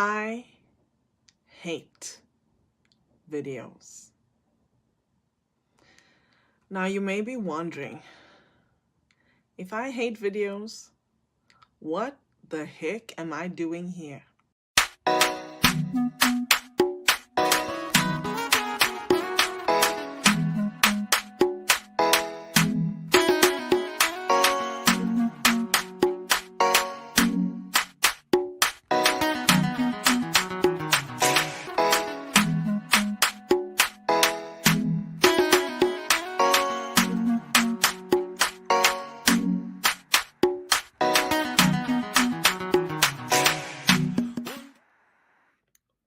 I hate videos. Now, you may be wondering, if I hate videos, what the heck am I doing here?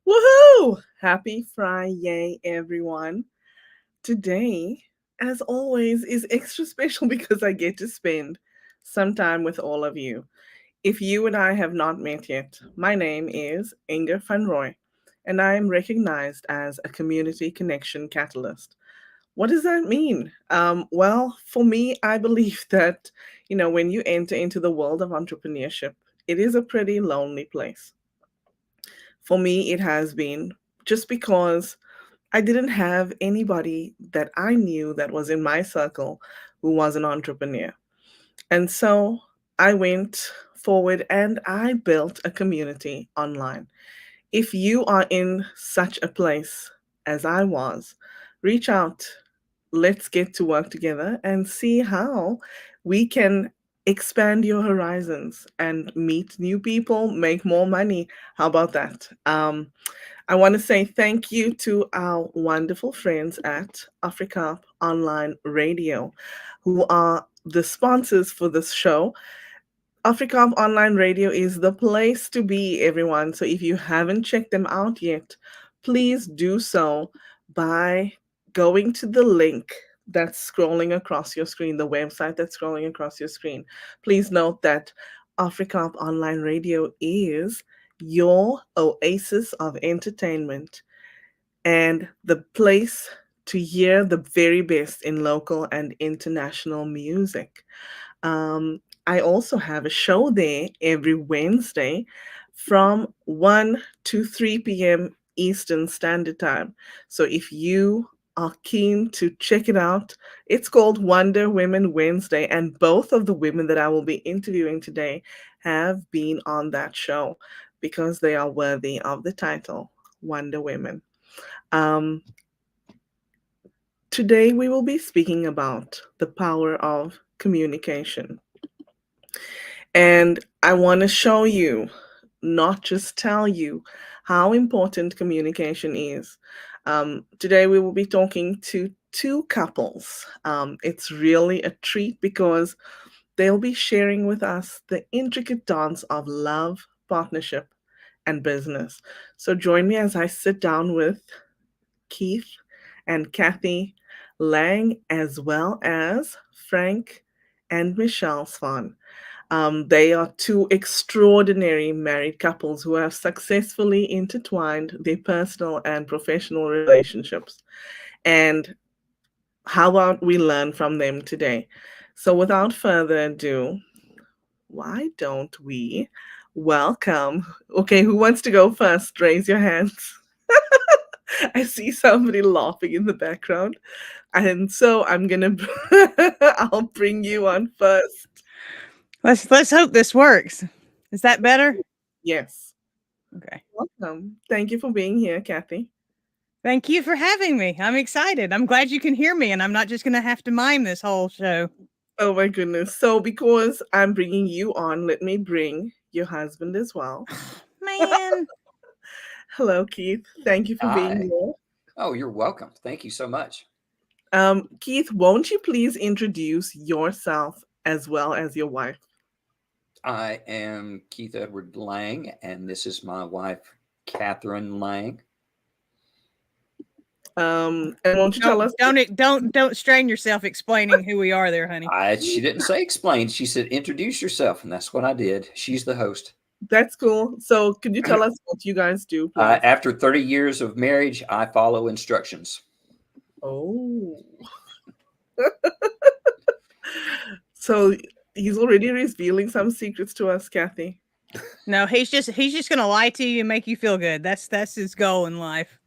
Woohoo! Happy Friday, everyone. Today, as always, is extra special because I get to spend some time with all of you. If you and I have not met yet, my name is Inger van Roy, and I am recognized as a community connection catalyst. What does that mean? Well, for me, I believe that, when you enter into the world of entrepreneurship, it is a pretty lonely place. For me, it has been just because I didn't have anybody that I knew that was in my circle who was an entrepreneur. And so I went forward and I built a community online. If you are in such a place as I was, reach out. Let's get to work together and see how we can expand your horizons and meet new people, make more money. How about that? I want to say thank you to our wonderful friends at Africa Online Radio, who are the sponsors for this show. Africa Online Radio is the place to be, everyone. So if you haven't checked them out yet, please do so by going to the link that's scrolling across your screen, the website that's scrolling across your screen. Please note that Africa Online Radio is your oasis of entertainment and the place to hear the very best in local and international music. I also have a show there every Wednesday from 1 to 3 p.m. Eastern Standard Time. So if you are keen to check it out, it's called Wonder Women Wednesday. And both of the women that I will be interviewing today have been on that show because they are worthy of the title Wonder Women. Um, Today, we will be speaking about the power of communication. And I want to show you, not just tell you, how important communication is. Today, we will be talking to two couples. It's really a treat because they'll be sharing with us the intricate dance of love, partnership, and business. So join me as I sit down with Keith and Kathy Lang, as well as Frank and Michelle Svan. They are two extraordinary married couples who have successfully intertwined their personal and professional relationships. And how about we learn from them today? So, without further ado, why don't we welcome? Okay, who wants to go first? Raise your hands. I see somebody laughing in the background. And so I'm gonna I'll bring you on first. Let's hope this works. Is that better? Yes. Okay. Welcome. Thank you for being here, Kathy. Thank you for having me. I'm excited. I'm glad you can hear me, and I'm not just going to have to mime this whole show. Oh my goodness. So because I'm bringing you on, let me bring your husband as well. Man. Hello, Keith. Thank you for being Hi. here. Oh, you're welcome. Thank you so much. Keith, won't you please introduce yourself as well as your wife? I am Keith Edward Lang, and this is my wife, Kathryn Lang. And won't you tell us? Don't strain yourself explaining who we are there, honey. She didn't say explain. She said introduce yourself, and that's what I did. She's the host. That's cool. So could you tell us what you guys do, please? After 30 years of marriage, I follow instructions. Oh. So he's already revealing some secrets to us, Kathy. No, he's just gonna lie to you and make you feel good. That's his goal in life.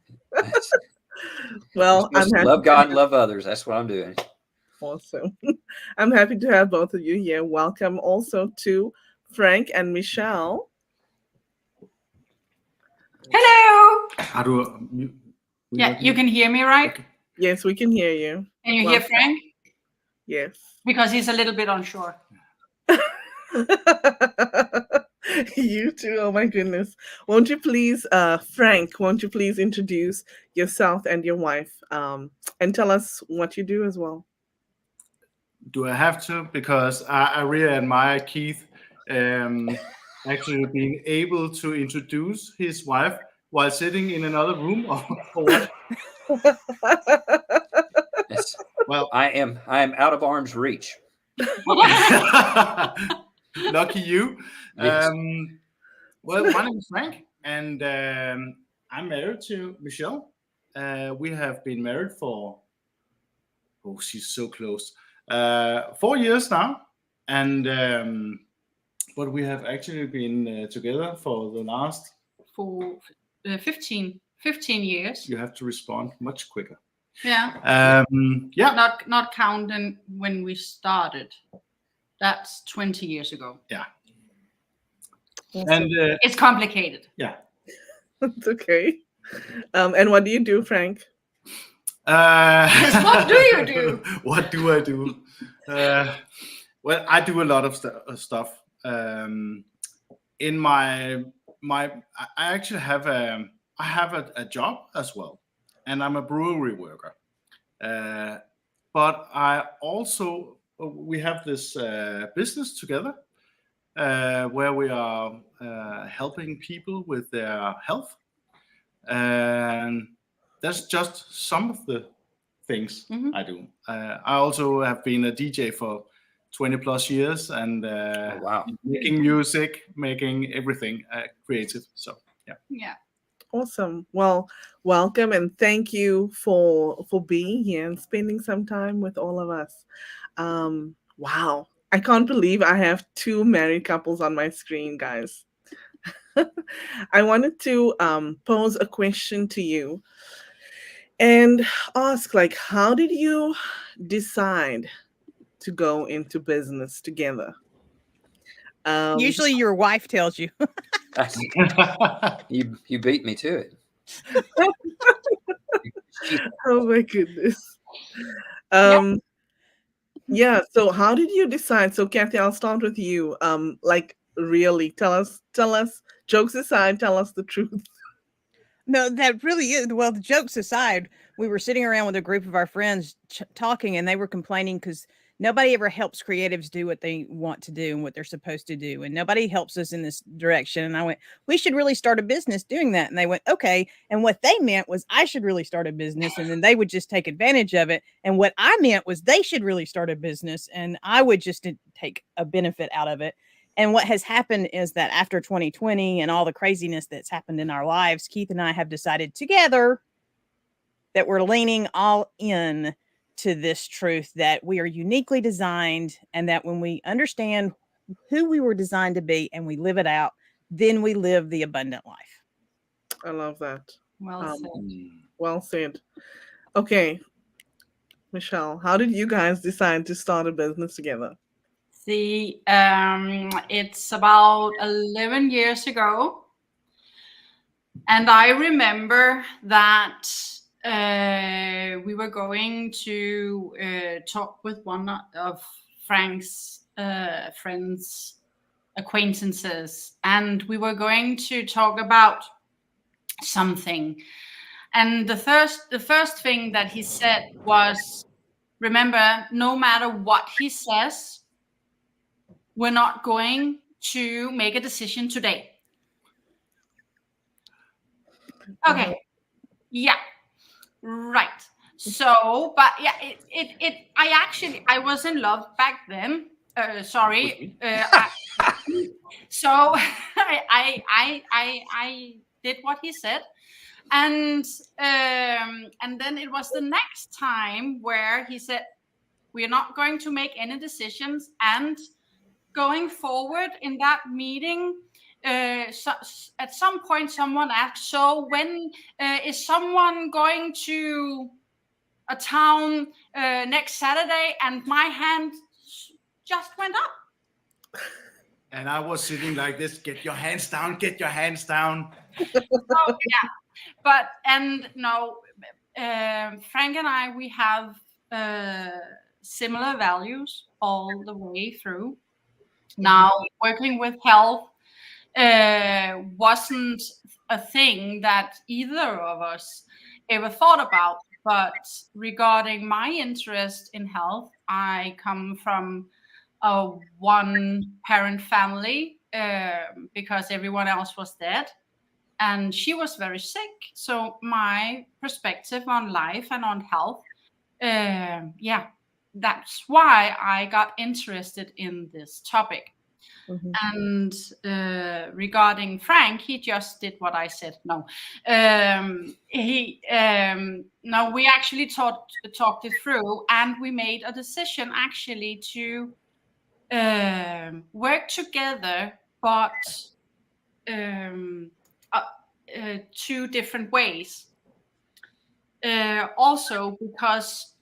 Well, You're I'm supposed to happy. love God and love others. That's what I'm doing. Awesome. I'm happy to have both of you here. Welcome also to Frank and Michelle. Hello. How do Yeah, you can hear me, right? Okay. Yes, we can hear you. Can you hear Welcome. Frank? Yes. Because he's a little bit unsure. You too. Oh my goodness. Won't you please, Frank, won't you please introduce yourself and your wife and tell us what you do as well? Do I have to? Because I really admire Keith actually being able to introduce his wife while sitting in another room or what? Yes. Well, I am out of arm's reach. lucky you. Yes. Well, my name is Frank, and I'm married to Michelle. We have been married for, oh, she's so close, 4 years now. And but we have actually been together for the last. For 15 years. You have to respond much quicker. Yeah. Yeah. Not counting when we started. That's 20 years ago. Yeah. Awesome. And It's complicated. yeah. It's okay. And what do you do, Frank? What do you do? What do I do? Well, I do a lot of stuff. In my, I actually have a job as well, and I'm a brewery worker. But I also we have this business together where we are helping people with their health, and that's just some of the things I do. I also have been a DJ for 20 plus years, and Oh, wow. making music, making everything creative. So Yeah. Awesome. Well, welcome and thank you for being here and spending some time with all of us. Wow. I can't believe I have two married couples on my screen, guys. I wanted to pose a question to you and ask, like, how did you decide to go into business together? Usually your wife tells you. You beat me to it. Oh my goodness. Yeah. Yeah, so how did you decide? So Kathy, I'll start with you. Like really tell us, jokes aside, tell us the truth. No, that really is. Well, the jokes aside, we were sitting around with a group of our friends talking, and they were complaining because nobody ever helps creatives do what they want to do and what they're supposed to do. And nobody helps us in this direction. And I went, we should really start a business doing that. And they went, okay. And what they meant was I should really start a business, and then they would just take advantage of it. And what I meant was they should really start a business, and I would just take a benefit out of it. And what has happened is that after 2020 and all the craziness that's happened in our lives, Keith and I have decided together that we're leaning all in to this truth that we are uniquely designed, and that when we understand who we were designed to be and we live it out, then we live the abundant life. I love that. Well said. Well said. Okay, Michelle, how did you guys decide to start a business together? See, it's about 11 years ago. And I remember that we were going to talk with one of Frank's friends, acquaintances, and we were going to talk about something. And the first thing that he said was, remember, no matter what he says, we're not going to make a decision today. Okay. Yeah. Right. So, but yeah, I was in love back then. Sorry. So I did what he said. And then it was the next time where he said, we are not going to make any decisions. And going forward in that meeting, at some point someone asked, so when is someone going to a town next Saturday? And my hand just went up. And I was sitting like this, get your hands down, get your hands down. So, yeah, but, and no, Frank and I, we have similar values all the way through. Now, working with health wasn't a thing that either of us ever thought about. But regarding my interest in health, I come from a one-parent family because everyone else was dead. And she was very sick. So my perspective on life and on health, yeah, that's why I got interested in this topic. Mhm. And regarding Frank, he just did what I said. No, no, we actually talked it through, and we made a decision actually to work together, but two different ways. Also because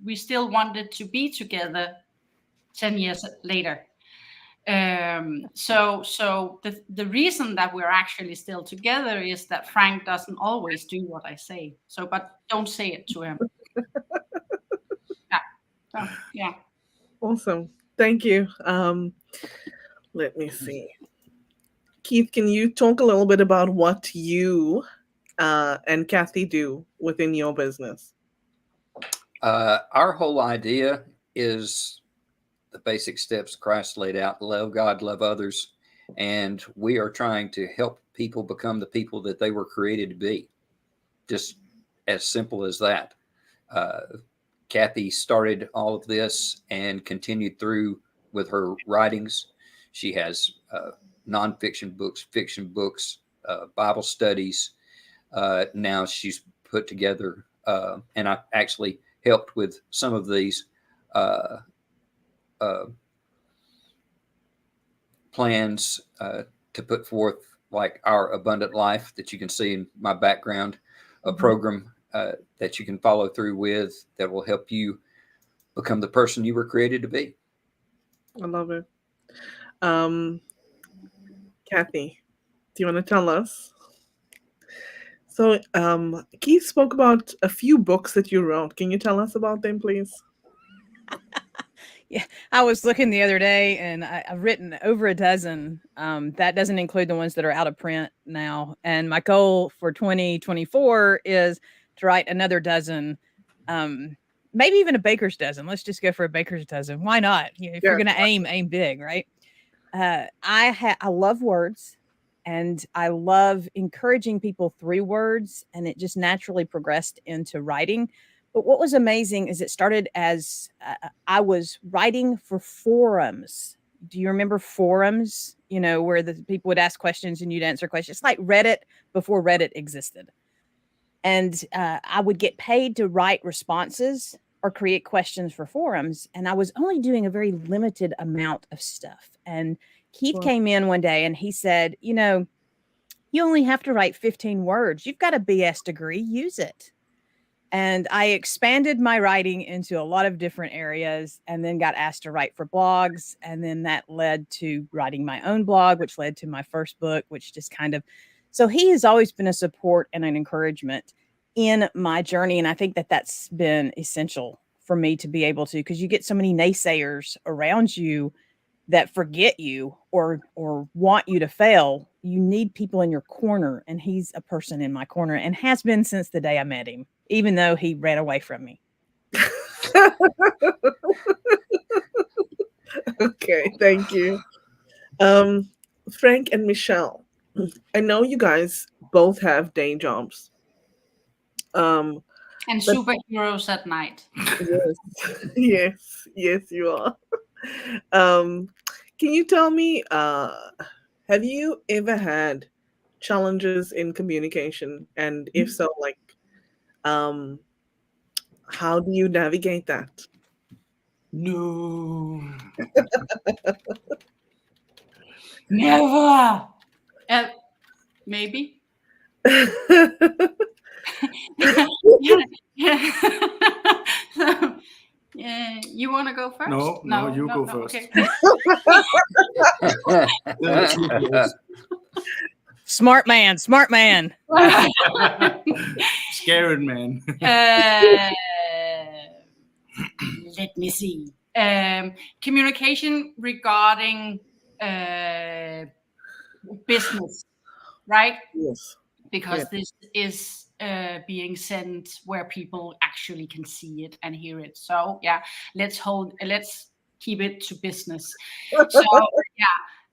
we still wanted to be together 10 years later. So the reason that we're actually still together is that Frank doesn't always do what I say. So, but don't say it to him. Yeah. So, yeah. Awesome. Thank you. Let me see. Keith, can you talk a little bit about what you and Kathy do within your business? Our whole idea is the basic steps Christ laid out: love God, love others. And we are trying to help people become the people that they were created to be. Just as simple as that. Kathy started all of this and continued through with her writings. She has nonfiction books, fiction books, Bible studies. Now she's put together, and I actually helped with some of these plans to put forth, like our Abundant Life that you can see in my background, a program that you can follow through with that will help you become the person you were created to be. I love it. Kathy, do you want to tell us? So, Keith spoke about a few books that you wrote. Can you tell us about them, please? Yeah, I was looking the other day, and I've written over a dozen. That doesn't include the ones that are out of print now. And my goal for 2024 is to write another dozen, maybe even a baker's dozen. Let's just go for a baker's dozen. Why not? You know, if you're Yeah. going to aim big, right? I love words, and I love encouraging people through words, and it just naturally progressed into writing. But what was amazing is it started as I was writing for forums. Do you remember forums? You know, where the people would ask questions and you'd answer questions. It's like Reddit before Reddit existed. And I would get paid to write responses or create questions for forums. And I was only doing a very limited amount of stuff. And Keith Wow. came in one day and he said, you know, you only have to write 15 words. You've got a BS degree, use it. And I expanded my writing into a lot of different areas, and then got asked to write for blogs. And then that led to writing my own blog, which led to my first book, which just kind of, so he has always been a support and an encouragement in my journey. And I think that that's been essential for me to be able to, because you get so many naysayers around you that forget you or want you to fail. You need people in your corner, and he's a person in my corner and has been since the day I met him, even though he ran away from me. Okay, thank you. Frank and Michelle, I know you guys both have day jobs. And But- superheroes at night. Yes, yes, you are. Can you tell me, have you ever had challenges in communication? And if so, like, how do you navigate that? No. Never. Maybe. Yeah. You want to go first? No, you go first. Okay. Smart man, smart man. Scared man. Let me see. Communication regarding business, right? Yes. Because this is being sent where people actually can see it and hear it. So yeah, let's keep it to business. So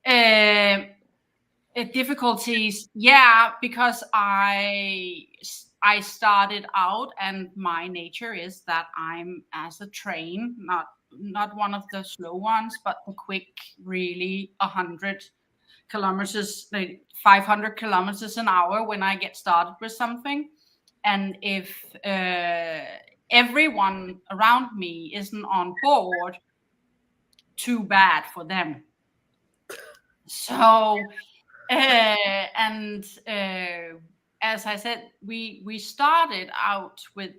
yeah, difficulties. Yeah, because I started out, and my nature is that I'm as a train, not one of the slow ones, but the quick, really 100 kilometers, like 500 kilometers an hour when I get started with something. And if everyone around me isn't on board, too bad for them. So as I said, we started out with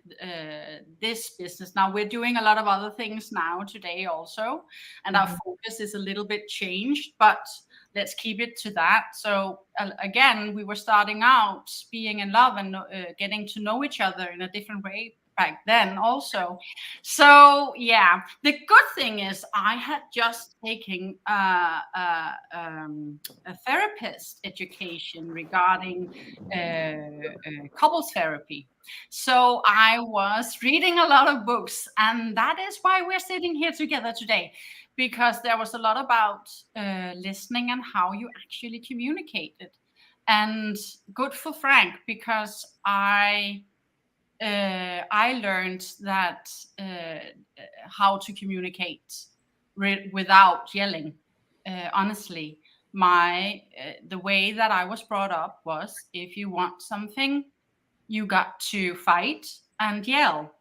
this business. Now we're doing a lot of other things now today also, and our focus is a little bit changed, but let's keep it to that. So again, we were starting out being in love and getting to know each other in a different way back then also. So yeah, the good thing is I had just taken a therapist education regarding couples therapy. So I was reading a lot of books, and that is why we're sitting here together today, because there was a lot about listening and how you actually communicated. And good for Frank, because I learned that how to communicate without yelling. Honestly, the way that I was brought up was, if you want something, you got to fight and yell.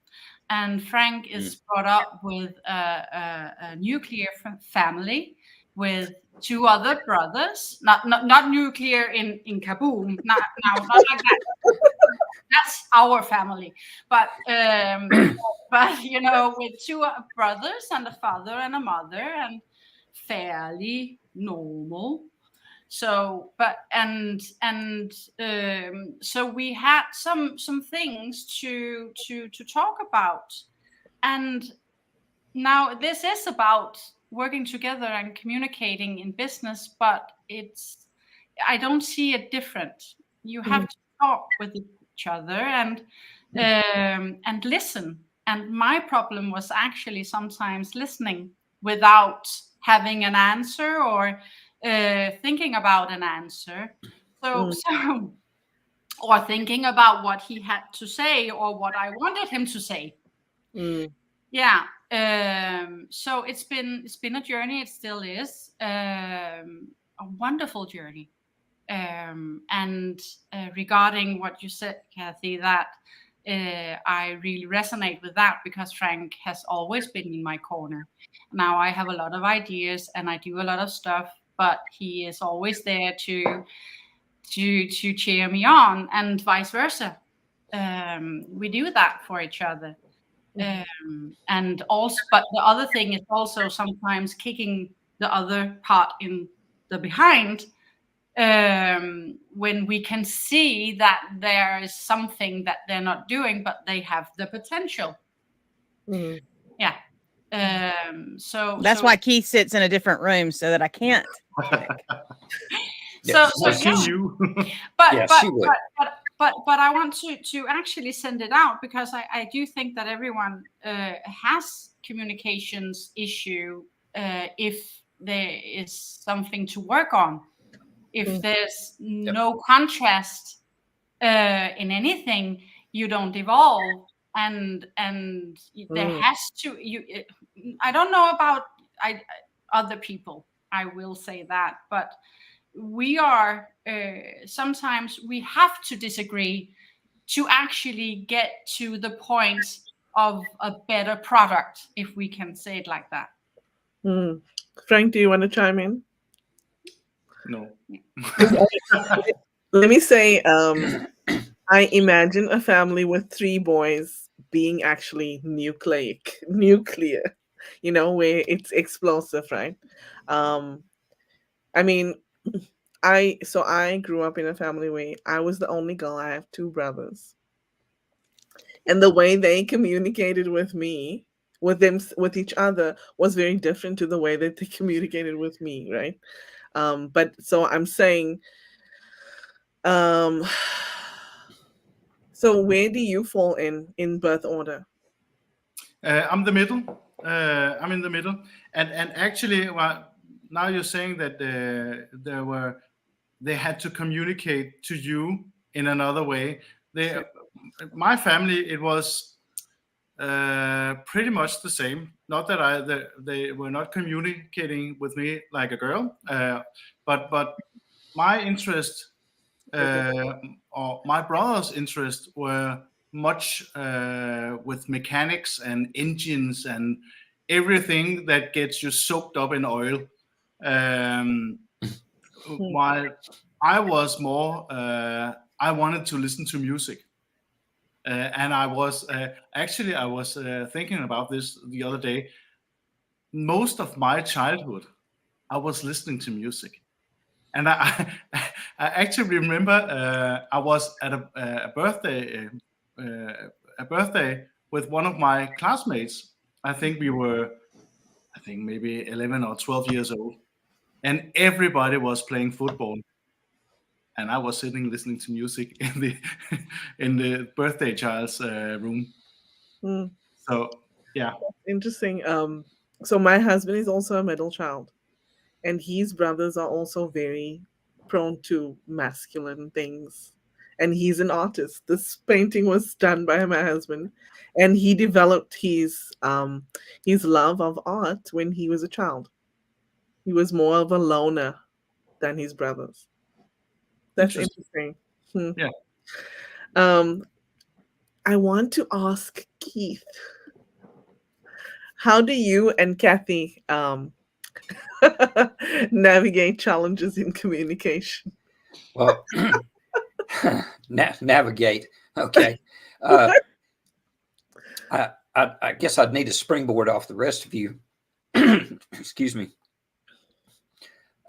And Frank is brought up with a nuclear family with two other brothers, not nuclear in kaboom, not like that. That's our family, but you know, with two brothers and a father and a mother, and fairly normal. So so we had some things to talk about. And now this is about working together and communicating in business, but I don't see it different. You have to talk with each other and listen. And my problem was actually sometimes listening without having an answer, or thinking about an answer. So or thinking about what he had to say or what I wanted him to say. Yeah. So it's been a journey. It still is a wonderful journey. And regarding what you said, Kathy, that I really resonate with that, because Frank has always been in my corner. Now I have a lot of ideas and I do a lot of stuff, but he is always there to cheer me on, and vice versa. We do that for each other. And also, but the other thing is also sometimes kicking the other part in the behind, when we can see that there is something that they're not doing, but they have the potential. Yeah. So that's why Keith sits in a different room, so that I can't. So See you. but Yes, but, she would. but I want to actually send it out, because I do think that everyone has communications issue, if there is something to work on. If there's no contrast in anything, you don't evolve. And there has to, I don't know about other people, I will say that, but we are sometimes we have to disagree to actually get to the point of a better product, if we can say it like that. Frank, do you want to chime in? No. Let me say, I imagine a family with 3 boys being actually nuclear, where it's explosive, right? Um, I mean, I grew up in a family where I was the only girl. I have 2 brothers. And the way they communicated with me, with each other, was very different to the way that they communicated with me, right? But so I'm saying, um, so where do you fall in birth order? I'm the middle. I'm in the middle, and actually, well, now you're saying that they had to communicate to you in another way. My family, it was pretty much the same. Not that they were not communicating with me like a girl, but my interest or my brother's interest were much with mechanics and engines and everything that gets you soaked up in oil. While I was more, I wanted to listen to music. And I was thinking about this the other day. Most of my childhood, I was listening to music. And I actually remember I was at a birthday with one of my classmates. I think maybe 11 or 12 years old, and everybody was playing football, and I was sitting listening to music in the in the birthday child's room. Mm. So yeah, Interesting. So my husband is also a middle child, and his brothers are also very prone to masculine things. And he's an artist. This painting was done by my husband, and he developed his love of art when he was a child. He was more of a loner than his brothers. That's interesting. Hmm. Yeah. I want to ask Keith, how do you and Kathy navigate challenges in communication? Well, navigate. Okay. I guess I'd need a springboard off the rest of you. Excuse me.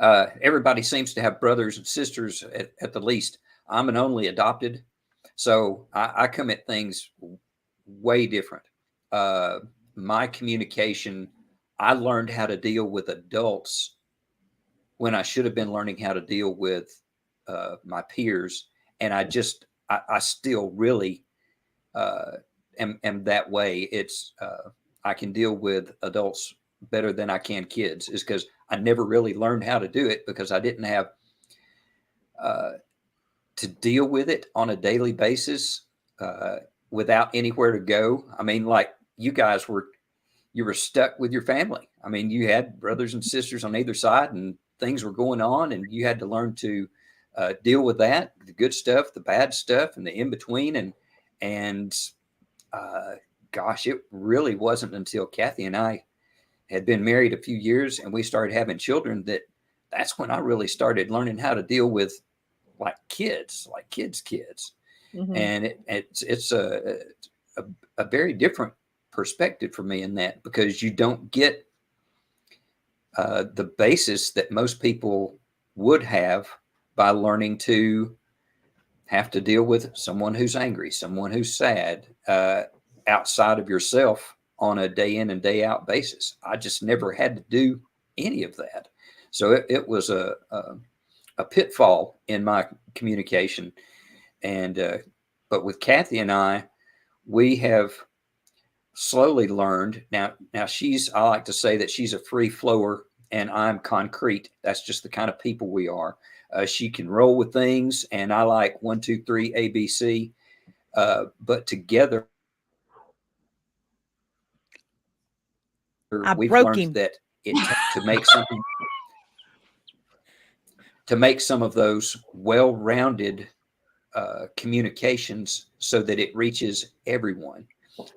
Everybody seems to have brothers and sisters at the least. I'm an only adopted, so I come at things way different. My communication, I learned how to deal with adults when I should have been learning how to deal with my peers, and I still really am that way. It's I can deal with adults better than I can kids, is because I never really learned how to do it because I didn't have to deal with it on a daily basis without anywhere to go. I mean, like you guys you were stuck with your family. I mean, you had brothers and sisters on either side, and things were going on, and you had to learn to deal with that, the good stuff, the bad stuff, and the in between. And gosh, it really wasn't until Kathy and I had been married a few years and we started having children that's when I really started learning how to deal with like kids. Mm-hmm. And it's a very different perspective for me in that, because you don't get the basis that most people would have by learning to have to deal with someone who's angry, someone who's sad, outside of yourself on a day in and day out basis. I just never had to do any of that. So it was a pitfall in my communication. And but with Kathy and I, we have slowly learned. Now I like to say that she's a free flower and I'm concrete. That's just the kind of people we are. She can roll with things, and I like 1, 2, 3, ABC. But together, we've learned that to make some of those well-rounded communications so that it reaches everyone.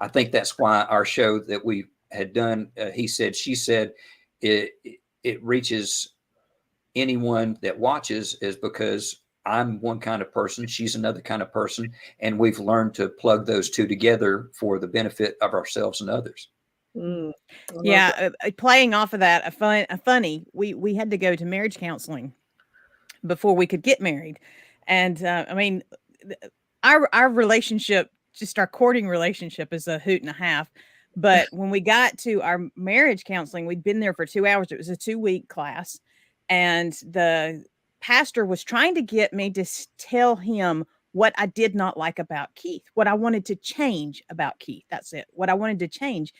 I think that's why our show that we had done, he said, she said, it reaches anyone that watches is because I'm one kind of person, she's another kind of person, and we've learned to plug those two together for the benefit of ourselves and others. Yeah, playing off of that, funny. We had to go to marriage counseling before we could get married, and I mean, our relationship, just our courting relationship, is a hoot and a half. But when we got to our marriage counseling, we'd been there for 2 hours. It was a 2-week class, and the pastor was trying to get me to tell him what I did not like about Keith, what I wanted to change about Keith. That's it. What I wanted to change.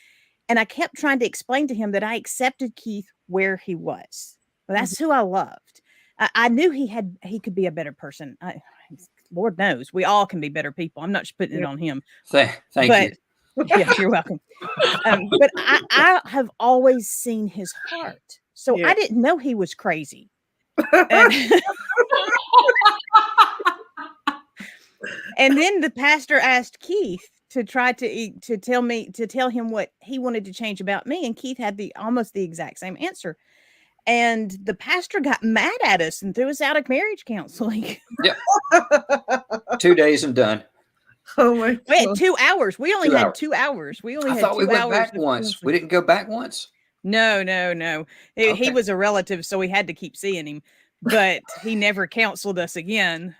And I kept trying to explain to him that I accepted Keith where he was. Well, that's who I loved. I knew he could be a better person. Lord knows we all can be better people. I'm not just putting it on him. Thank you. Yeah, you're welcome. But I have always seen his heart. So I didn't know he was crazy. And then the pastor asked Keith to try to tell him what he wanted to change about me, and Keith had almost the exact same answer. And the pastor got mad at us and threw us out of marriage counseling. Yeah. 2 days and done. Oh my God. We had 2 hours. We only had 2 hours. I thought we went back once. We didn't go back once. No. Okay. He was a relative, so we had to keep seeing him. But he never counseled us again,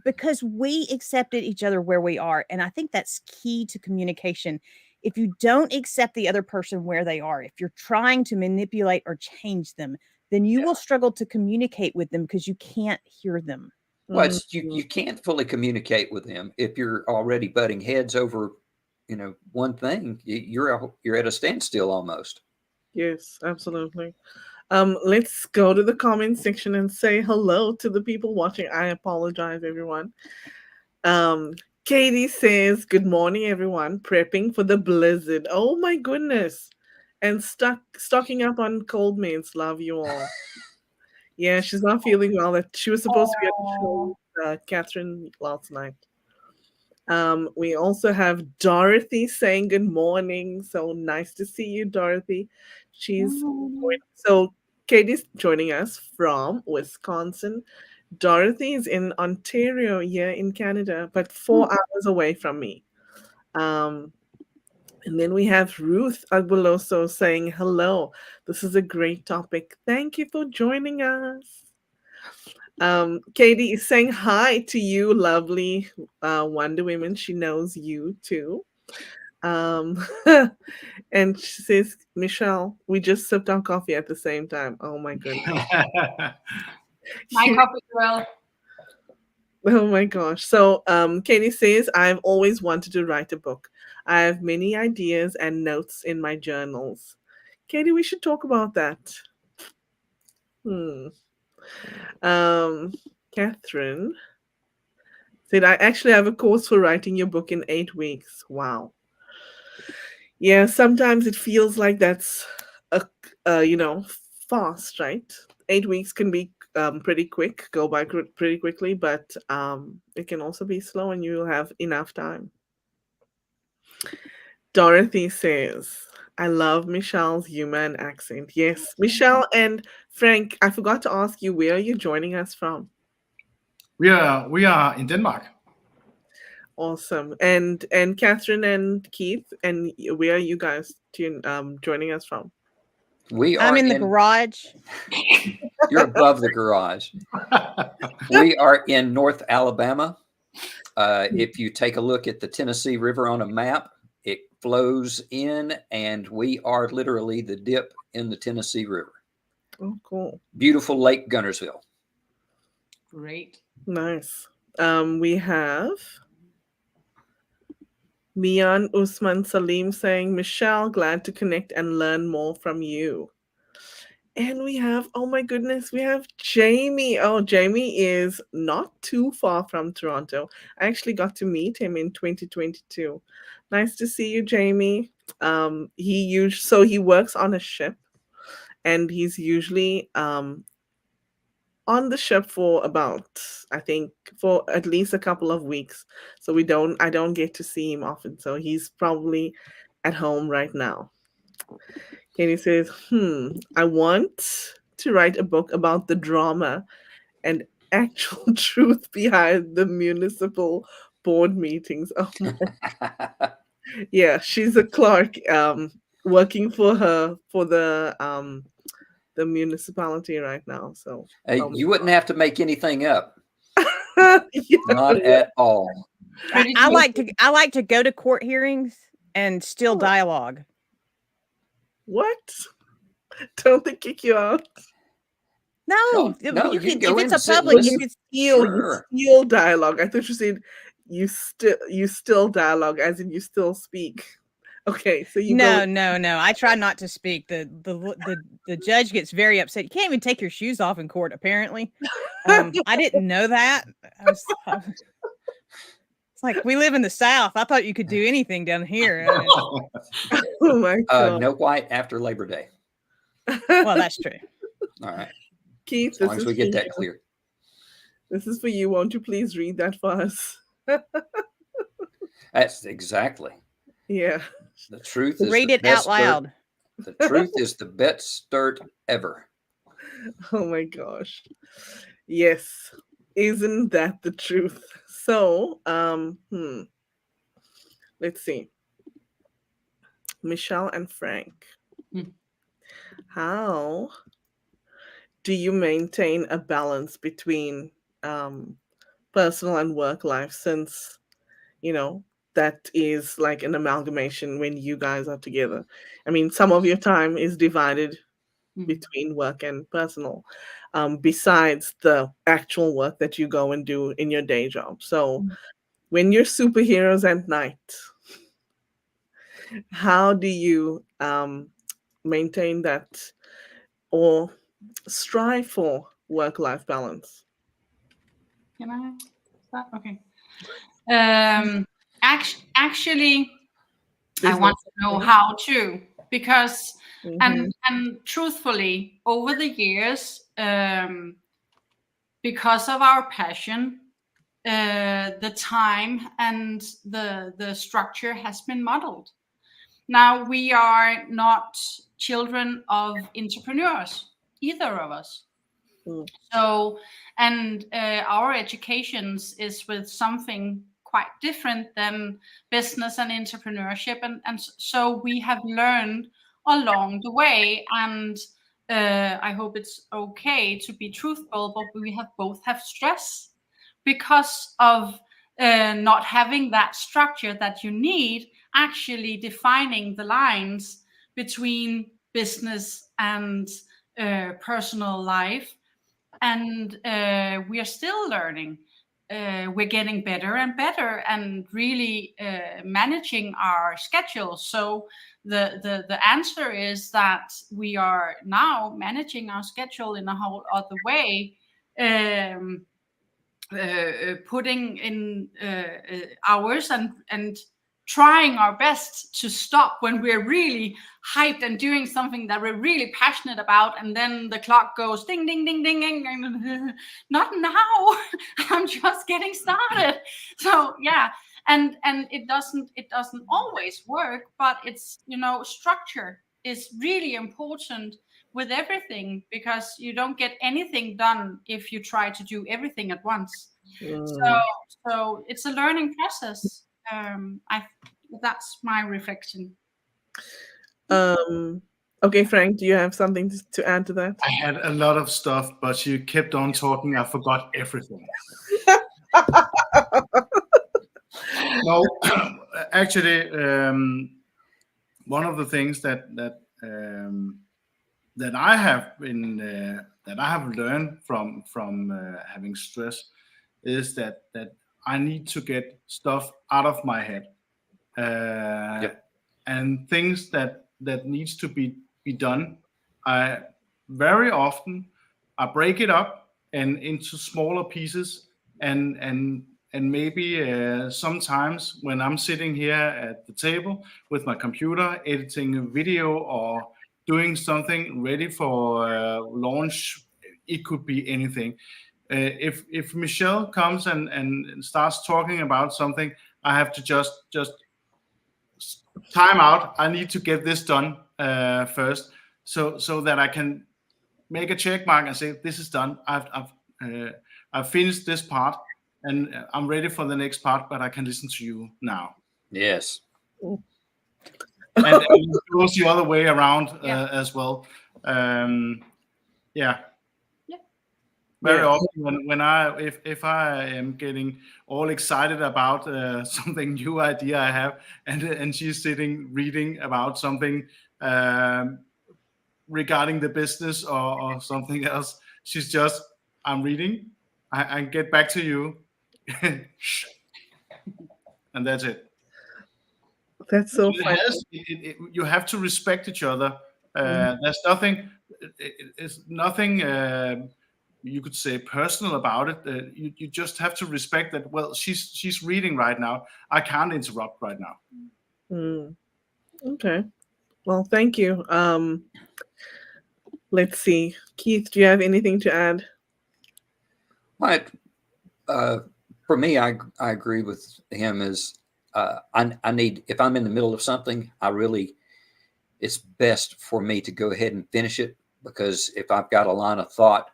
because we accepted each other where we are. And I think that's key to communication. If you don't accept the other person where they are, if you're trying to manipulate or change them, then you will struggle to communicate with them because you can't hear them. Well, you can't fully communicate with them if you're already butting heads over, one thing. You're at a standstill almost. Yes, absolutely. Let's go to the comment section and say hello to the people watching. I apologize, everyone. Katie says, good morning, everyone. Prepping for the blizzard. Oh my goodness. And stocking up on cold mints. Love you all. Yeah, she's not feeling well. That she was supposed to be at the show with Kathryn last night. We also have Dorothy saying good morning. So nice to see you, Dorothy. So Katie's joining us from Wisconsin. Dorothy is in Ontario, in Canada, but 4 hours away from me. And then we have Ruth Agbuloso saying hello. This is a great topic. Thank you for joining us. Katie is saying hi to you, lovely Wonder Women. She knows you too. And she says, Michelle, we just sipped our coffee at the same time. Oh my goodness. My coffee girl. Oh my gosh. So Katie says, I've always wanted to write a book. I have many ideas and notes in my journals. Katie, we should talk about that. Kathryn said, I actually have a course for writing your book in 8 weeks. Wow. Yeah, sometimes it feels like that's fast, right? 8 weeks can be pretty quick, go by pretty quickly, but it can also be slow and you'll have enough time. Dorothy says, I love Michelle's humor and accent. Yes, Michelle and Frank, I forgot to ask you, where are you joining us from? We are in Denmark. Awesome. And Kathryn and Keith, and where are you guys joining us from? I'm in the garage. You're above the garage. We are in North Alabama. If you take a look at the Tennessee River on a map, it flows in, and we are literally the dip in the Tennessee River. Oh, cool. Beautiful Lake Gunnersville. Great. Nice. We have Mian Usman Salim saying, Michelle, glad to connect and learn more from you. And we have, oh my goodness, we have Jamie. Oh, Jamie is not too far from Toronto. I actually got to meet him in 2022. Nice to see you, Jamie. He works on a ship, and he's usually on the ship for for at least a couple of weeks. So I don't get to see him often. So he's probably at home right now. Katie says, I want to write a book about the drama and actual truth behind the municipal board meetings. Oh my, yeah, she's a clerk, working for the municipality right now. So, Hey, you wouldn't have to make anything up. yeah, Not at all. I like to go to court hearings and steal dialogue. what? Don't they kick you out? No, No, you you can go if in it's a and sit and public, if listen. it's You Sure. steal dialogue. I thought you said you still dialogue, as in you still speak. Okay, so you go. no. I try not to speak. The judge gets very upset. You can't even take your shoes off in court. Apparently, I didn't know that. It's like we live in the South. I thought you could do anything down here. Oh my god. No white after Labor Day. Well, that's true. All right. Keith, As long this as is we for get that you. clear. This is for you. Won't you please read that for us? That's exactly. Yeah. The truth is Read the it best out loud. Dirt. The truth is the best dirt ever. Oh my gosh. Yes. Isn't that the truth? So, let's see. Michelle and Frank. Hmm. How do you maintain a balance between personal and work life, since that is like an amalgamation when you guys are together? I mean, some of your time is divided between work and personal, besides the actual work that you go and do in your day job. So when you're superheroes at night, how do you maintain that or strive for work-life balance? Can I start? Okay. Actually, I Please want to don't. know how to, because Mhm. and truthfully, over the years, because of our passion, the time and the structure has been modeled. Now we are not children of entrepreneurs, either of us. Mm. So, and our educations is with something quite different than business and entrepreneurship, and so we have learned along the way. And I hope it's okay to be truthful, but we have both have stress because of not having that structure that you need, actually defining the lines between business and personal life. And we are still learning. We're getting better and better, and really managing our schedule. So the answer is that we are now managing our schedule in a whole other way. Putting in hours and trying our best to stop when we're really hyped and doing something that we're really passionate about, and then the clock goes ding ding ding ding ding, and not now. I'm just getting started. So yeah, and it doesn't always work, but it's, structure is really important with everything, because you don't get anything done if you try to do everything at once. So it's a learning process. That's my reflection. Okay, Frank, do you have something to add to that? I had a lot of stuff, but you kept on talking. I forgot everything. No, actually, one of the things that I have been that I have learned from having stress is that I need to get stuff out of my head, and things that needs to be done. I very often I break it up and into smaller pieces, and maybe sometimes when I'm sitting here at the table with my computer editing a video or doing something ready for launch, it could be anything. If Michelle comes and starts talking about something, I have to just time out. I need to get this done first, so that I can make a check mark and say, this is done. I've finished this part, and I'm ready for the next part, but I can listen to you now. Yes. And it goes the other way around as well. Very often when if I am getting all excited about something new idea I have, and she's sitting reading about something regarding the business or something else, she's just, I'm reading, I get back to you, and that's it. That's so funny. You have to respect each other. There's nothing. It's nothing. You could say personal about it. You just have to respect that. Well, she's reading right now. I can't interrupt right now. Okay. Well, thank you. Let's see. Keith, do you have anything to add? For me, I agree with him. I need, if I'm in the middle of something, it's best for me to go ahead and finish it, because if I've got a line of thought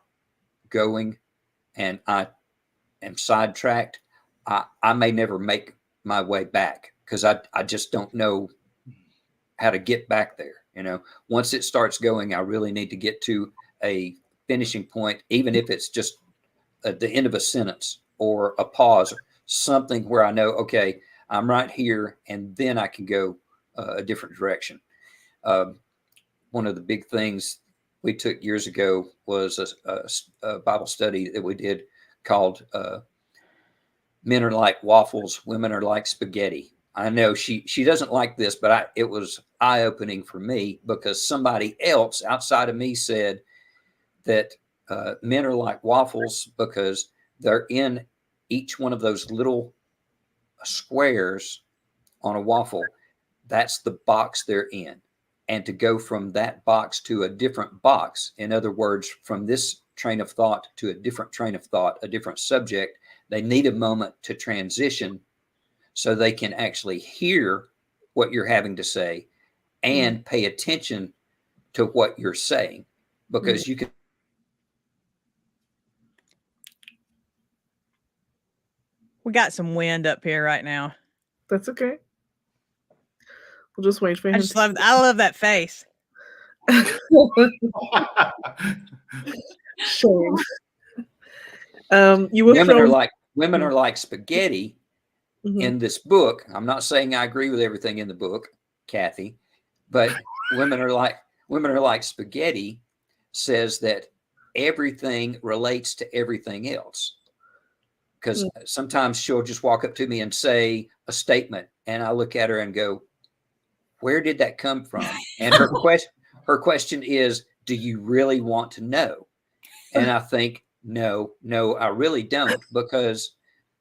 going and I am sidetracked, I may never make my way back, because I just don't know how to get back there. Once it starts going, I really need to get to a finishing point, even if it's just at the end of a sentence or a pause, or something where I know, okay, I'm right here, and then I can go a different direction. One of the big things we took years ago was a Bible study that we did called Men Are Like Waffles, Women Are Like Spaghetti. I know she doesn't like this, but it was eye-opening for me, because somebody else outside of me said that men are like waffles because they're in each one of those little squares on a waffle. That's the box they're in. And to go from that box to a different box, in other words, from this train of thought to a different train of thought, a different subject, they need a moment to transition so they can actually hear what you're having to say and pay attention to what you're saying, because you can. We got some wind up here right now. That's okay. We'll just wait for him. I love that face. Shame. Women are like spaghetti in this book. I'm not saying I agree with everything in the book, Kathy, but women are like spaghetti says that everything relates to everything else. Because sometimes she'll just walk up to me and say a statement, and I look at her and go, where did that come from? And her question is, do you really want to know? And I think, no, I really don't, because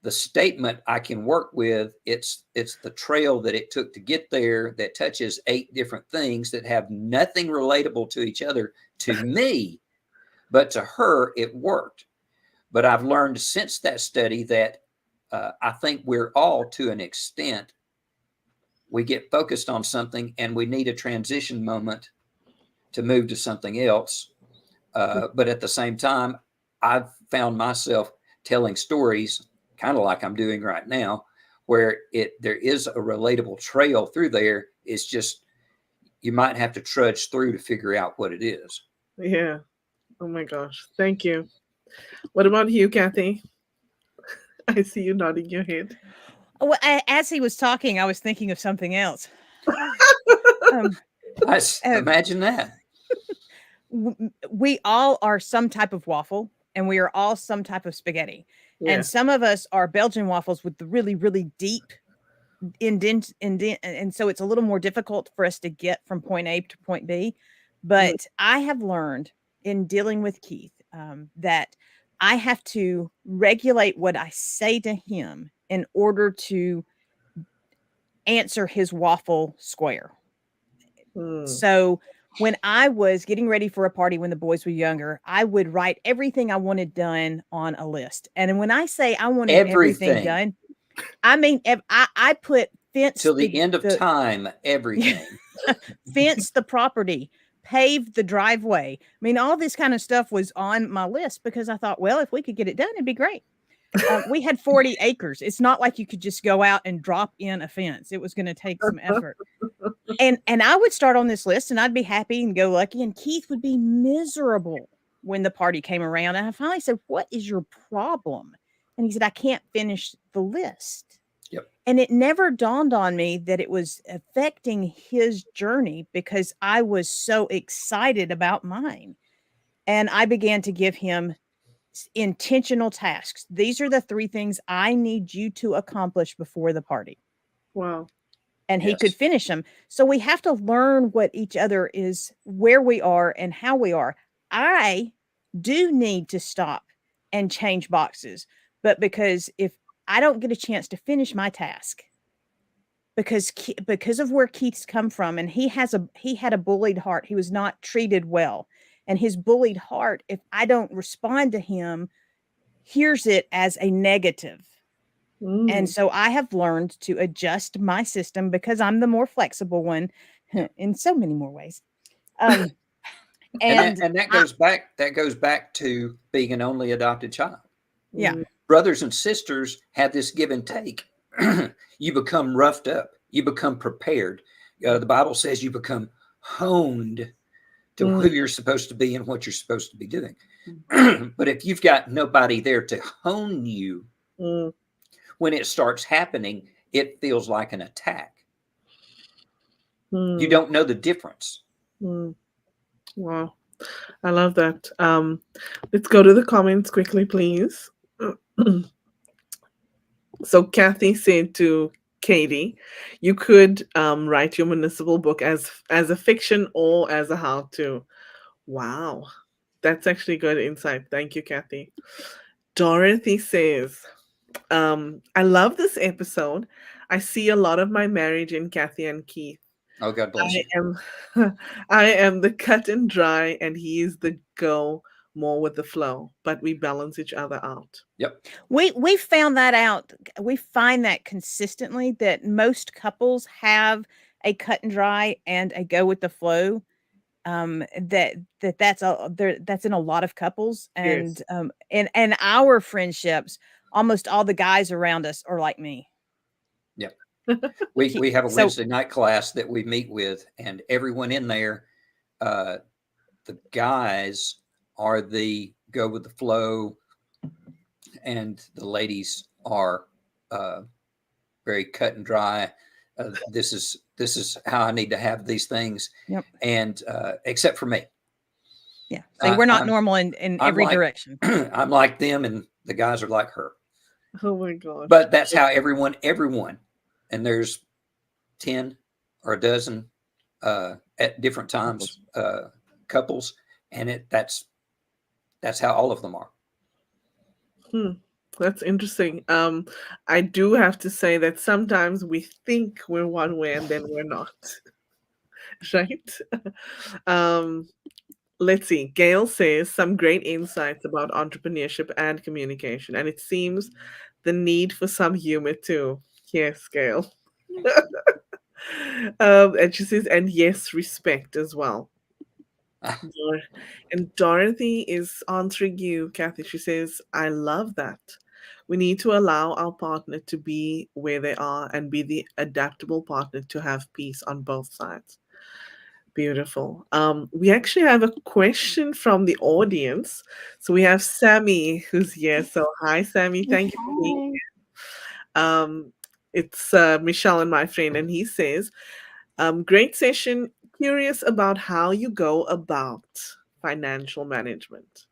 the statement I can work with, it's the trail that it took to get there that touches 8 different things that have nothing relatable to each other to me, but to her, it worked. But I've learned since that study that I think we're all, to an extent, we get focused on something and we need a transition moment to move to something else. But at the same time, I've found myself telling stories, kind of like I'm doing right now, where there is a relatable trail through there. It's just, you might have to trudge through to figure out what it is. Yeah. Oh my gosh. Thank you. What about you, Kathy? I see you nodding your head. Well, as he was talking, I was thinking of something else. Imagine that. We all are some type of waffle, and we are all some type of spaghetti. Yeah. And some of us are Belgian waffles with the really, really deep indent, and so it's a little more difficult for us to get from point A to point B. But I have learned in dealing with Keith that I have to regulate what I say to him in order to answer his waffle square. So when I was getting ready for a party when the boys were younger, I would write everything I wanted done on a list. And when I say I wanted everything done, I mean, I put fence till the end of time, everything. Fence the property, pave the driveway. I mean, all this kind of stuff was on my list because I thought, well, if we could get it done, it'd be great. We had 40 acres. It's not like you could just go out and drop in a fence. It was going to take some effort. And I would start on this list and I'd be happy and go lucky. And Keith would be miserable when the party came around. And I finally said, what is your problem? And he said, I can't finish the list. Yep. And it never dawned on me that it was affecting his journey because I was so excited about mine. And I began to give him intentional tasks. These are the 3 things I need you to accomplish before the party. Wow. And he could finish them. So we have to learn what each other is, where we are and how we are. I do need to stop and change boxes, but because if I don't get a chance to finish my task, because of where Keith's come from, and he had a bullied heart. He was not treated well, and his bullied heart, if I don't respond to him, hears it as a negative. And so I have learned to adjust my system because I'm the more flexible one in so many more ways. And that goes back to being an only adopted child. Yeah. Brothers and sisters have this give and take. You become roughed up. You become prepared. The Bible says you become honed to who you're supposed to be and what you're supposed to be doing. But if you've got nobody there to hone you, when it starts happening, it feels like an attack. You don't know the difference. Wow. I love that. Let's go to the comments quickly, please. So Kathy said to Katie, you could write your municipal book as a fiction or as a how-to. Wow. That's actually good insight. Thank you, Kathy. Dorothy says, I love this episode. I see a lot of my marriage in Kathy and Keith. Oh, God bless you. I am the cut and dry, and he is the go more with the flow, but we balance each other out. Yep. We found that out. We find that consistently that most couples have a cut and dry and a go with the flow. That's in a lot of couples, and Yes. and our friendships, almost all the guys around us are like me. Yep. We have a Wednesday night class that we meet with, and everyone in there, the guys are the go with the flow, and the ladies are very cut and dry. This is how I need to have these things. Yep. And except for me. Yeah. So we're not normal in every direction. I'm like them, and the guys are like her. Oh my God. But that's how everyone, and there's 10 or a dozen at different times, couples, and that's how all of them are. That's interesting. I do have to say that sometimes we think we're one way and then we're not. Right? Let's see. Gail says some great insights about entrepreneurship and communication, and it seems the need for some humor too. Yes, Gail. And she says, and yes, respect as well. And Dorothy is answering you, Kathy. She says, I love that. We need to allow our partner to be where they are and be the adaptable partner to have peace on both sides. Beautiful. We actually have a question from the audience. So we have Sammy who's here. So hi, Sammy. Thank you for being here. It's Michelle and my friend, and he says, great session. Curious about how you go about financial management.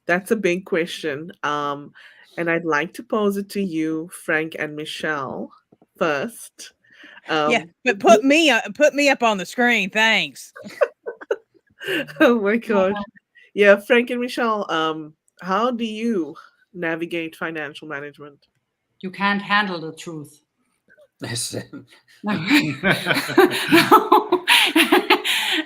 That's a big question. And I'd like to pose it to you, Frank and Michelle, first. Yeah, but put me up on the screen. Thanks. Oh my gosh. Yeah, Frank and Michelle, how do you navigate financial management? You can't handle the truth.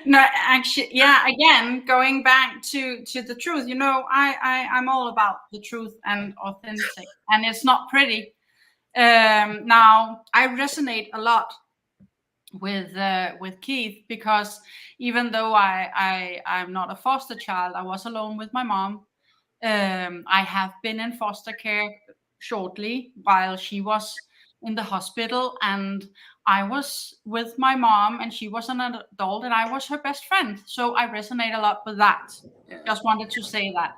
No, actually, yeah, again, going back to the truth, I'm all about the truth and authentic, and it's not pretty. Now I resonate a lot with Keith, because even though I'm not a foster child, I was alone with my mom. I have been in foster care shortly while she was in the hospital, and I was with my mom, and she was an adult, and I was her best friend. So I resonate a lot with that. Yeah. Just wanted to say that.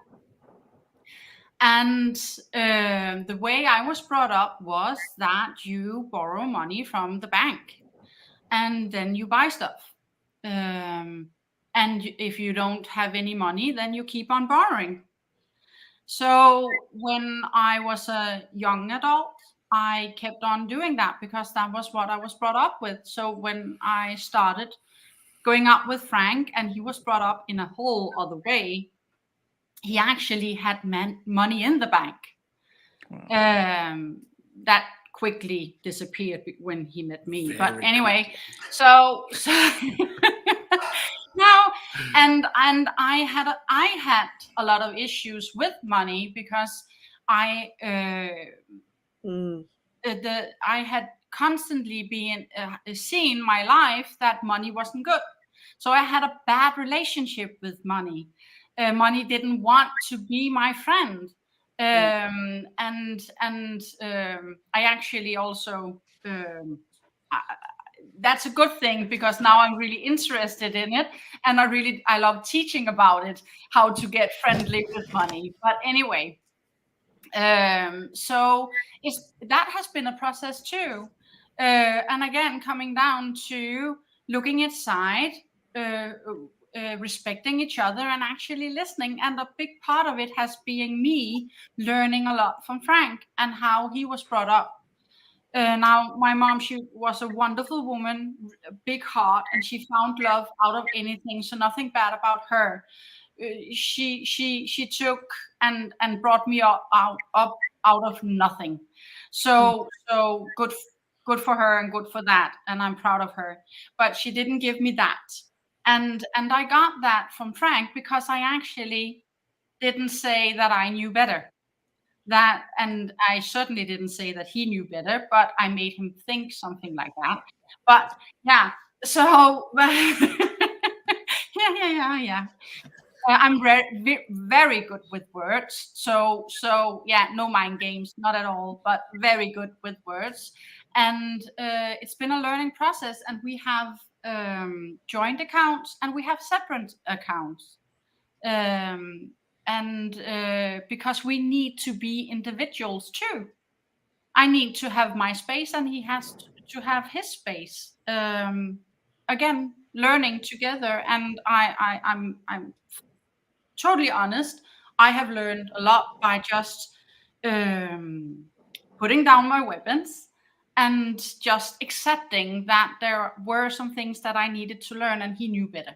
And the way I was brought up was that you borrow money from the bank and then you buy stuff. And if you don't have any money, then you keep on borrowing. So when I was a young adult, I kept on doing that because that was what I was brought up with. So when I started going out with Frank, and he was brought up in a whole other way, he actually had money in the bank. That quickly disappeared when he met me. Very but anyway, quickly. so now, and I had a lot of issues with money because I had constantly been seen my life that money wasn't good. So I had a bad relationship with money. Money didn't want to be my friend. I actually also that's a good thing, because now I'm really interested in it, and I love teaching about it, how to get friendly with money. But anyway, so that has been a process too, and again, coming down to looking inside, respecting each other, and actually listening. And a big part of it has been me learning a lot from Frank and how he was brought up. Now, my mom, she was a wonderful woman, a big heart, and she found love out of anything. So nothing bad about her. She took and brought me up out of nothing. So good for her, and good for that, and I'm proud of her. But she didn't give me that, and I got that from Frank, because I actually didn't say that I knew better. And I certainly didn't say that he knew better, but I made him think something like that. But yeah, so yeah. I'm very good with words. So yeah, no mind games, not at all, but very good with words. And it's been a learning process. And we have joint accounts, and we have separate accounts. Because we need to be individuals too. I need to have my space, and he has to have his space. Again, learning together. And I'm totally honest. I have learned a lot by just putting down my weapons and just accepting that there were some things that I needed to learn, and he knew better.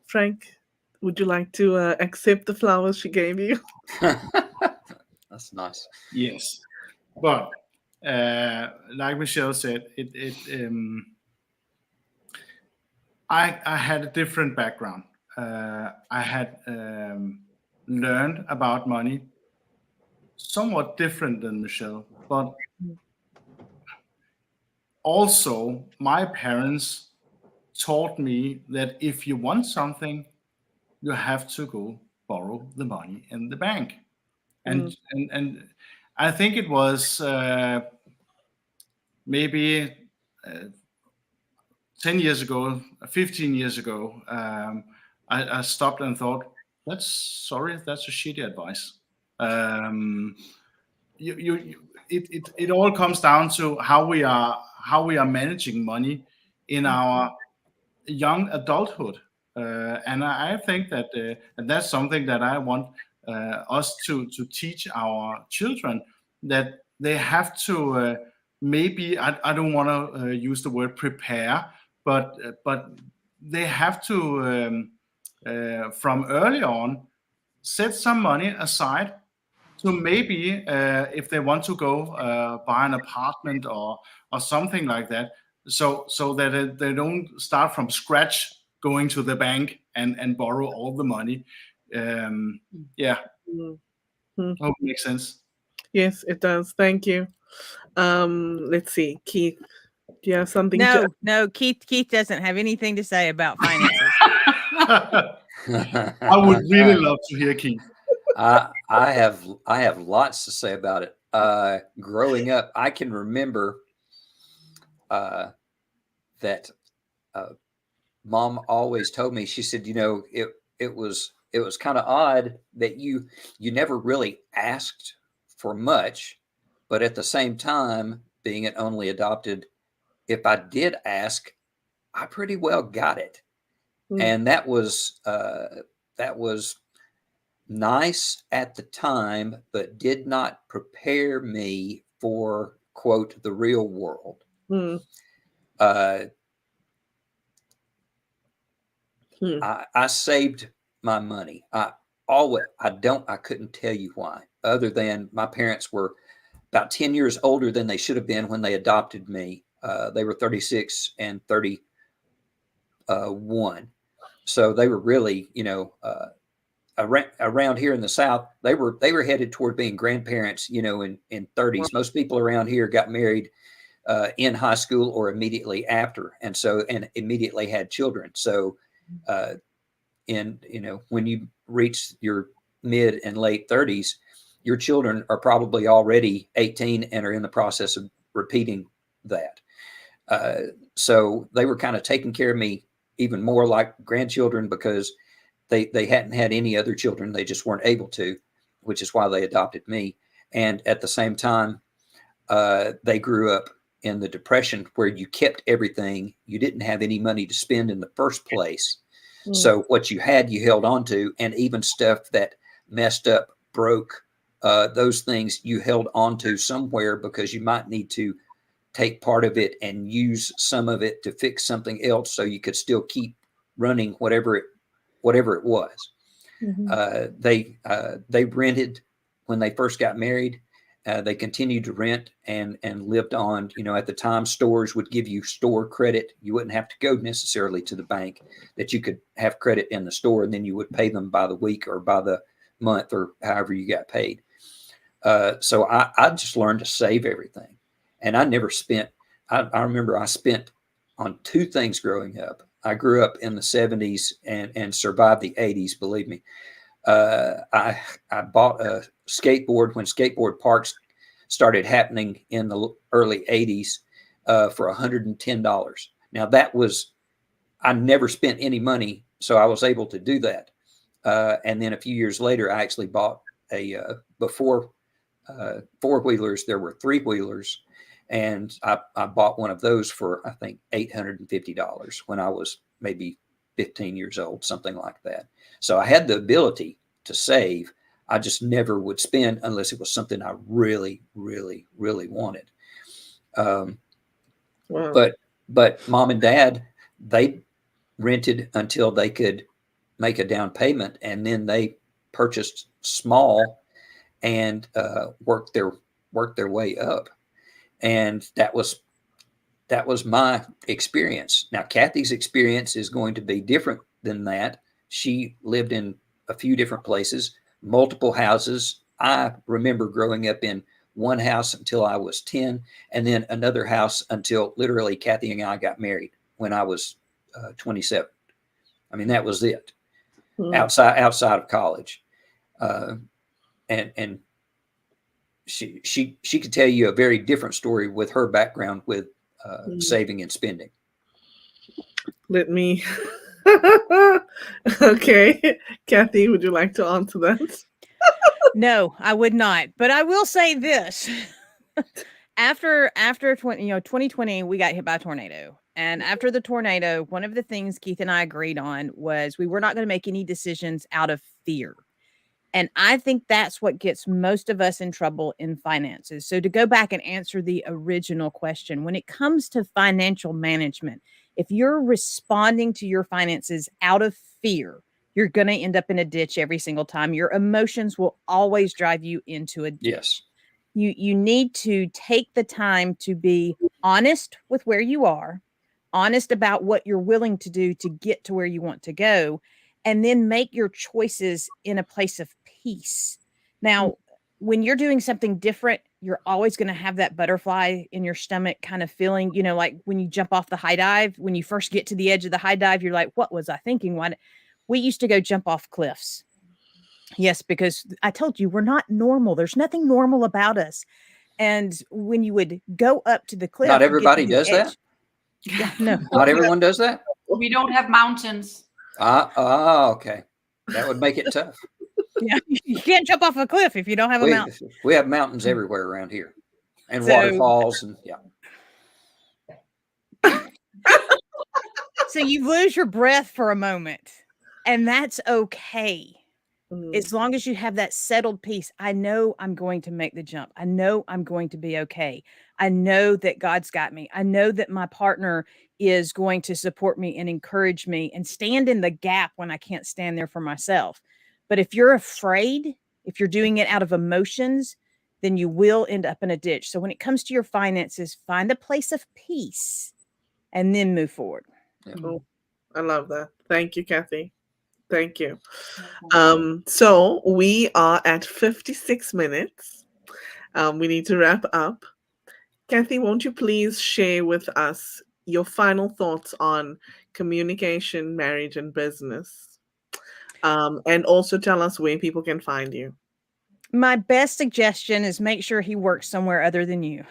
Frank, would you like to accept the flowers she gave you? That's nice. Yes, but like Michelle said, I had a different background. I had learned about money somewhat different than Michelle, but also my parents taught me that if you want something, you have to go borrow the money in the bank. And I think it was maybe 10 years ago, 15 years ago, I stopped and thought, that's a shitty advice. It all comes down to how we are managing money in our young adulthood. And I think that and that's something that I want us to teach our children, that they have to maybe I don't want to use the word prepare, but they have to from early on set some money aside to maybe if they want to go buy an apartment or something like that, so that they don't start from scratch going to the bank and borrow all the money. Yeah, hope it makes sense. Yes, it does. Thank you. Let's see, Keith, Do you have something No, Keith doesn't have anything to say about finances. I would really love to hear Keith. I have lots to say about it. Growing up, I can remember that Mom always told me. She said, it was kind of odd that you never really asked for much, but at the same time, being an only adopted, if I did ask, I pretty well got it, and that was nice at the time, but did not prepare me for, quote, the real world. I saved my money. I couldn't tell you why, other than my parents were about 10 years older than they should have been when they adopted me. They were 36 and 31. So they were really, around here in the South, they were headed toward being grandparents, in 30s. Most people around here got married in high school or immediately after, and immediately had children. So, when you reach your mid and late 30s, your children are probably already 18 and are in the process of repeating that. So they were kind of taking care of me even more like grandchildren, because they hadn't had any other children. They just weren't able to, which is why they adopted me. And at the same time, they grew up in the Depression, where you kept everything. You didn't have any money to spend in the first place. So what you had, you held on to, and even stuff that messed up, broke, those things you held on to somewhere, because you might need to take part of it and use some of it to fix something else, so you could still keep running whatever it was. They rented when they first got married. They continued to rent and lived on, at the time, stores would give you store credit. You wouldn't have to go necessarily to the bank, that you could have credit in the store, and then you would pay them by the week or by the month or however you got paid. So I just learned to save everything. And I never spent, I remember I spent on two things growing up. I grew up in the 70s and survived the 80s, believe me. I bought a skateboard when skateboard parks started happening in the early 80s for $110. Now I never spent any money, so I was able to do that. And then a few years later, I actually bought before four-wheelers, there were three-wheelers. And I bought one of those for, I think, $850 when I was maybe 15 years old, something like that. So I had the ability to save. I just never would spend unless it was something I really, really, really wanted. But Mom and Dad, they rented until they could make a down payment, and then they purchased small and worked their way up. And that was my experience. Now, Kathy's experience is going to be different than that. She lived in a few different places, multiple houses. I remember growing up in one house until I was 10, and then another house until literally Kathy and I got married when I was 27. I mean, that was it. Outside of college. And she could tell you a very different story with her background with saving and spending. Let me. Okay, Kathy, would you like to answer that? No, I would not. But I will say this: after 2020, we got hit by a tornado, and after the tornado, one of the things Keith and I agreed on was we were not going to make any decisions out of fear. And I think that's what gets most of us in trouble in finances. So to go back and answer the original question, when it comes to financial management, if you're responding to your finances out of fear, you're going to end up in a ditch every single time. Your emotions will always drive you into a ditch. Yes. You need to take the time to be honest with where you are, honest about what you're willing to do to get to where you want to go, and then make your choices in a place of peace. Now, when you're doing something different, you're always going to have that butterfly in your stomach kind of feeling, you know, like when you jump off the high dive, when you first get to the edge of the high dive, you're like, what was I thinking? We used to go jump off cliffs. Yes, because I told you we're not normal. There's nothing normal about us. And when you would go up to the cliff, Not you get to everybody the does edge. that. Yeah, no. Not everyone does that. We don't have mountains. Okay. That would make it tough. Yeah, you can't jump off a cliff if you don't have a mountain. We have mountains everywhere around here, and So- waterfalls, and yeah. So you lose your breath for a moment, and that's okay. Mhm. As long as you have that settled peace. I know I'm going to make the jump. I know I'm going to be okay. I know that God's got me. I know that my partner is going to support me and encourage me and stand in the gap when I can't stand there for myself. But if you're afraid, if you're doing it out of emotions, then you will end up in a ditch. So when it comes to your finances, find a place of peace and then move forward. Oh, I love that. Thank you, Kathy. Thank you. Okay. So we are at 56 minutes. We need to wrap up. Kathy, won't you please share with us your final thoughts on communication, marriage, and business? And also tell us where people can find you. My best suggestion is make sure he works somewhere other than you.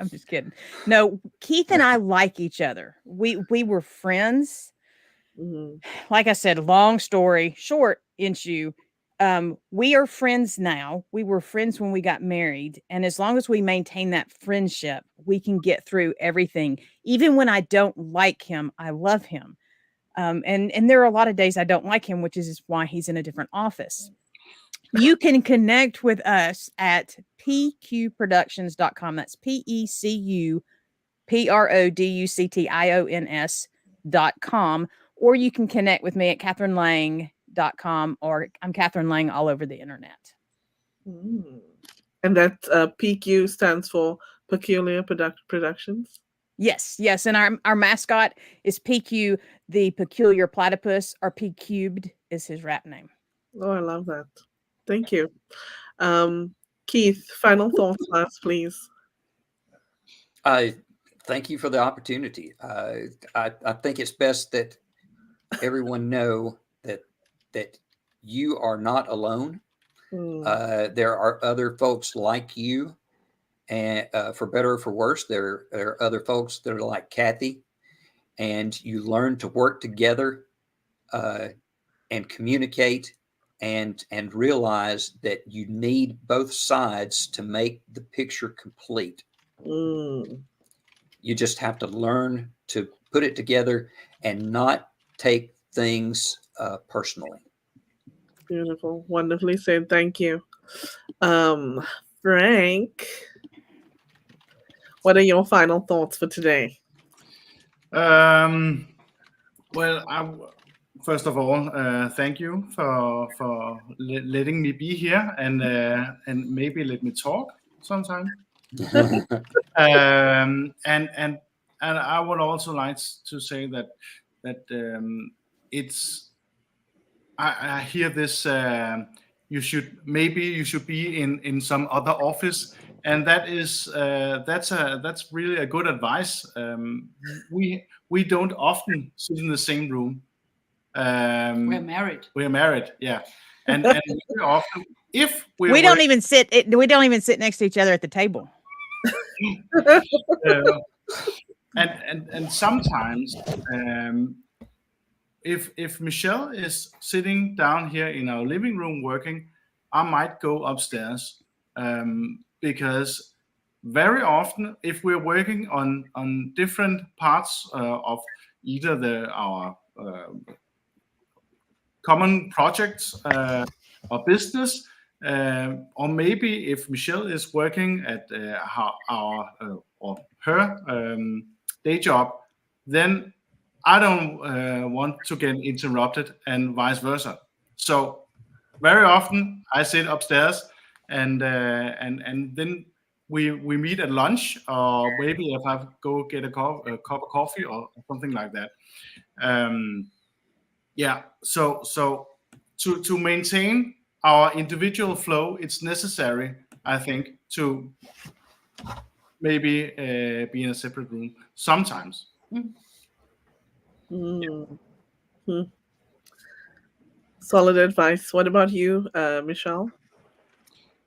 I'm just kidding. No, Keith and I like each other. We were friends. Mhm. Like I said, long story short, Inshu, we are friends now. We were friends when we got married. And as long as we maintain that friendship, we can get through everything. Even when I don't like him, I love him. And there are a lot of days I don't like him, which is why he's in a different office. You can connect with us at pqproductions.com. That's PECUPRODUCTIONS.com. Or you can connect with me at kathrynlang.com, or I'm Kathryn Lang all over the internet. Mm. And that PQ stands for Peculiar Productions. Yes. And our mascot is PQ, the peculiar platypus, or P Cubed is his rap name. Oh, I love that. Thank you. Keith, final thoughts last, please. Thank you for the opportunity. I think it's best that everyone know that you are not alone. Mm. There are other folks like you, and for better or for worse, there are other folks that are like Kathy, and you learn to work together and communicate and realize that you need both sides to make the picture complete. Mm. You just have to learn to put it together and not take things personally. Beautiful. Wonderfully said. Thank you. Frank, what are your final thoughts for today? Well, first of all, thank you for letting me be here and maybe let me talk sometime. And I would also like to say that it's I hear this. You should be in some other office, and that's really a good advice. We don't often sit in the same room. We're married. We're married, yeah, and very often if We don't even sit next to each other at the table. And sometimes if Michelle is sitting down here in our living room working, I might go upstairs because very often if we're working on different parts of either our common projects or business, or maybe if Michelle is working at our or her day job, then I don't want to get interrupted, and vice versa. So very often I sit upstairs, and then we meet at lunch, or maybe if I go get a cup of coffee or something like that. Yeah. So to maintain our individual flow, it's necessary, I think, to maybe be in a separate room sometimes. Mm. Hmm. Solid advice. What about you, Michelle?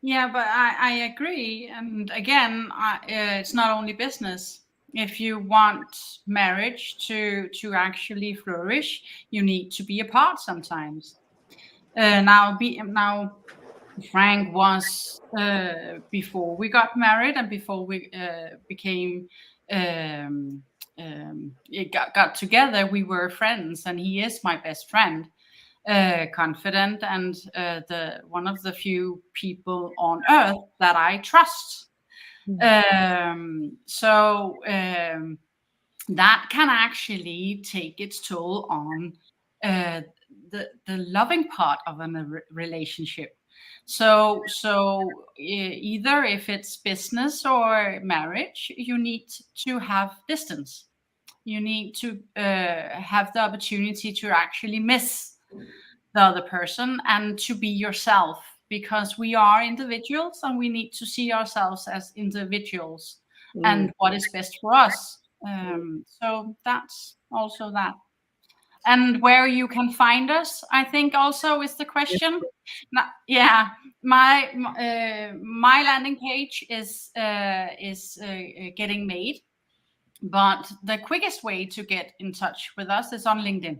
Yeah, but I agree. And again, it's not only business. If you want marriage to actually flourish, you need to be apart sometimes. Now, Frank was before we got married and before we became um, got together. We were friends, and he is my best friend, confident, and the one of the few people on earth that I trust. So that can actually take its toll on the loving part of a relationship. Either if it's business or marriage, you need to have distance. You need to have the opportunity to actually miss the other person and to be yourself, because we are individuals and we need to see ourselves as individuals Mm. and what is best for us. So that's also that. And where you can find us, I think, also is the question. Yeah, my landing page is getting made, but the quickest way to get in touch with us is on LinkedIn.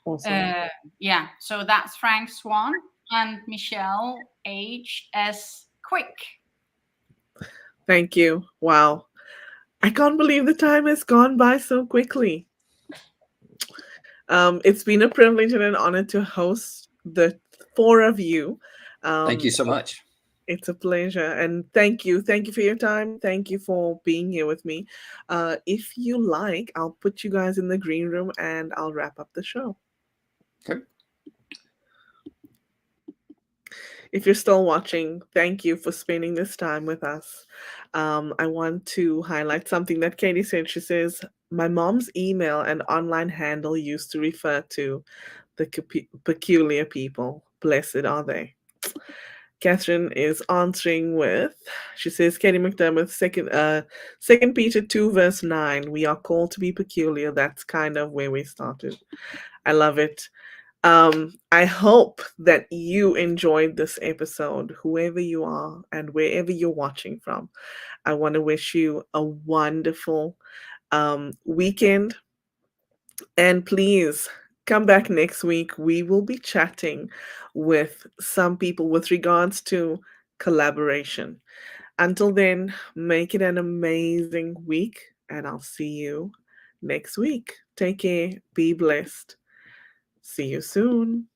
Awesome. Yeah, so that's Frank Svan and Michelle H.S. Quick. Thank you. Wow. I can't believe the time has gone by so quickly. It's been a privilege and an honor to host the four of you. Thank Um, you so much. it's a pleasure. And thank you. Thank you for your time. Thank you for being here with me. If you like, I'll put you guys in the green room and I'll wrap up the show. Okay. If you're still watching, thank you for spending this time with us. I want to highlight something that Katie said. She says, my mom's email and online handle used to refer to the peculiar people. Blessed are they. Catherine is answering with, she says, Katie McDermott, Second Peter 2, verse 9. We are called to be peculiar. That's kind of where we started. I love it. I hope that you enjoyed this episode, whoever you are and wherever you're watching from. I want to wish you a wonderful weekend. And please come back next week. We will be chatting with some people with regards to collaboration. Until then, make it an amazing week, and I'll see you next week. Take care. Be blessed. See you soon.